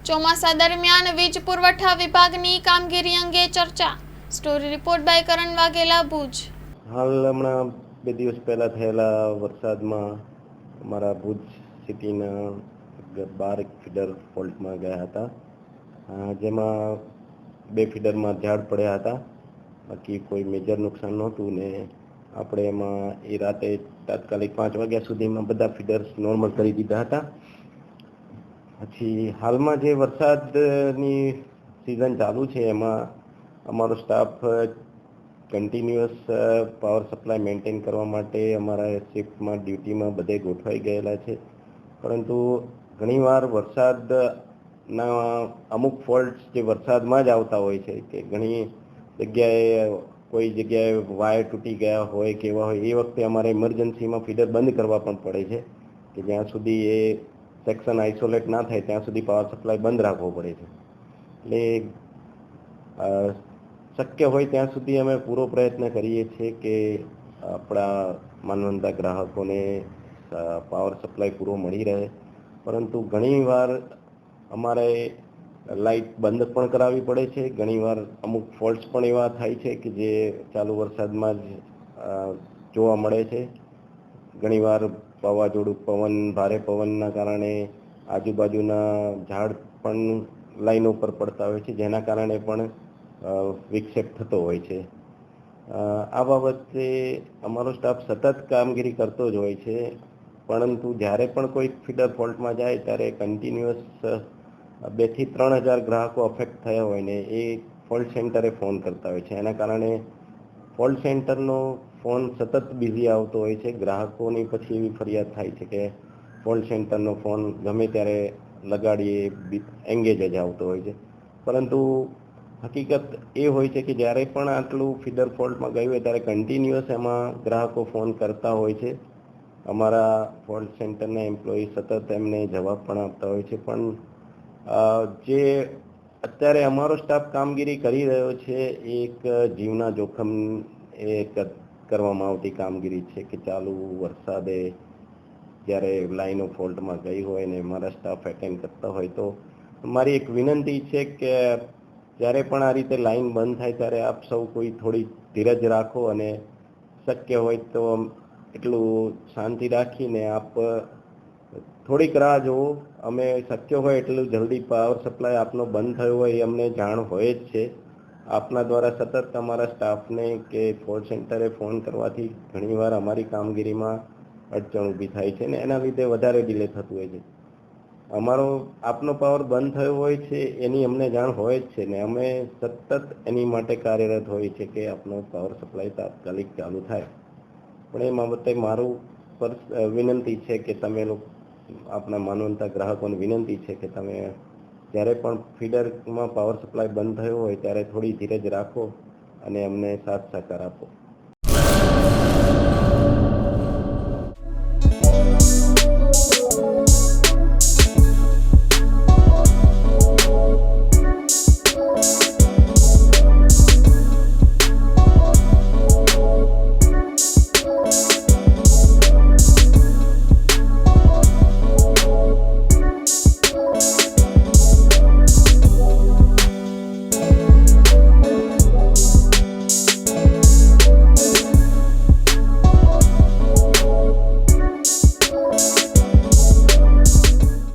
ચોમાસા દરમિયાન વીજ પુરવઠા વિભાગની કામગીરી અંગે ચર્ચા। સ્ટોરી રિપોર્ટ બાય કરણ વાઘેલા, ભુજ। હાલ હમણાં 2 દિવસ પહેલા થયેલા વરસાદમાં અમારા ભુજ સિટીના 12 ફીડર ફોલ્ટમાં ગયા હતા, જેમાં 2 ફીડરમાં ઝાડ પડ્યા હતા। બાકી કોઈ મેજર નુકસાન નહોતું ને આપણે એમાં એ રાતે તાત્કાલિક 5 વાગ્યા સુધીમાં બધા ફીડર્સ નોર્મલ કરી દીધા હતા। પછી હાલમાં જે વરસાદની સિઝન ચાલુ છે એમાં અમારો staff continuous power supply maintain કરવા માટે અમારા શિફ્ટમાં ડ્યુટીમાં બધે ગોઠવાઈ ગયેલા છે, પરંતુ ઘણીવાર વરસાદના અમુક ફોલ્ટ્સ જે વરસાદમાં જ આવતા હોય છે કે ઘણી જગ્યાએ કોઈ જગ્યાએ વાયર તૂટી ગયા હોય કે એવા હોય, એ વખતે અમારે ઇમરજન્સીમાં ફીડર બંધ કરવા પણ પડે છે કે જ્યાં સુધી એ સેક્શન આઇસોલેટ ના થાય ત્યાં સુધી પાવર સપ્લાય બંધ રાખવો પડે છે। એટલે શક્ય હોય ત્યાં સુધી અમે પૂરો પ્રયત્ન કરીએ છીએ કે આપણા માનવંતા ગ્રાહકોને પાવર સપ્લાય પૂરો મળી રહે, પરંતુ ઘણીવાર અમારે લાઇટ બંધ પણ કરાવવી પડે છે। ઘણીવાર અમુક ફોલ્ટ્સ પણ એવા થાય છે કે જે ચાલુ વરસાદમાં જ જોવા મળે છે। ઘણીવાર વાવાઝોડું પવન, ભારે પવનના કારણે આજુબાજુના ઝાડ પણ લાઈનો પર પડતા હોય છે, જેના કારણે પણ વિક્ષેપ થતો હોય છે। આ બાબતે અમારો સ્ટાફ સતત કામગીરી કરતો જ હોય છે, પરંતુ જ્યારે પણ કોઈ ફીડર ફોલ્ટમાં જાય ત્યારે કન્ટિન્યુઅસ 2,000 થી 3,000 ગ્રાહકો અફેક્ટ થયા હોય ને એ ફોલ્ટ સેન્ટરે ફોન કરતા હોય છે। એના કારણે ફોલ્ટ સેન્ટરનો ફોન સતત બિઝી આવતો હોય છે। ગ્રાહકોની પછી એવી ફરિયાદ થાય છે કે ફોલ્ટ સેન્ટરનો ફોન ગમે ત્યારે લગાડીએ એંગેજ જ આવતો હોય છે, પરંતુ હકીકત એ હોય છે કે જ્યારે પણ આટલું ફીડર ફોલ્ટમાં ગયું હોય ત્યારે કન્ટિન્યુઅસ એમાં ગ્રાહકો ફોન કરતા હોય છે। અમારા ફોલ્ટ સેન્ટરના એમ્પ્લોયી સતત એમને જવાબ પણ આપતા હોય છે, પણ જે અત્યારે અમારો સ્ટાફ કામગીરી કરી રહ્યો છે એ એક જીવના જોખમ કરવામાં આવતી કામગીરી છે કે ચાલુ વરસાદે જ્યારે લાઈનો ફોલ્ટમાં ગઈ હોય ને મારા સ્ટાફ એટેન્ડ કરતા હોય, તો મારી એક વિનંતી છે કે જ્યારે પણ આ રીતે લાઈન બંધ થાય ત્યારે આપ સૌ કોઈ થોડી ધીરજ રાખો અને શક્ય હોય તો એટલું શાંતિ રાખીને આપ થોડીક રાહ જુઓ। અમે શક્ય હોય એટલું જલ્દી પાવર સપ્લાય આપનો બંધ થયો હોય એ અમને જાણ હોય જ છે। આપના દ્વારા સતત અમારા સ્ટાફને કે ફોલ્ટ સેન્ટરે ફોન કરવાથી ઘણીવાર અમારી કામગીરીમાં અડચણ ઊભી થાય છે ને એના લીધે વધારે ડિલે થતું હોય છે। અમારો આપનો પાવર બંધ થયો હોય છે એની અમને જાણ હોય જ છે ને અમે સતત એની માટે કાર્યરત હોય છે કે આપનો પાવર સપ્લાય તાત્કાલિક ચાલુ થાય। પણ એ બાબતે મારું વિનંતી છે કે તમે લોકો આપણા માનવંતા ગ્રાહકોને વિનંતી છે કે તમે જ્યારે પણ ફીડરમાં પાવર સપ્લાય બંધ થયો હોય ત્યારે થોડી ધીરજ રાખો અને અમને સાથ સહકાર આપો।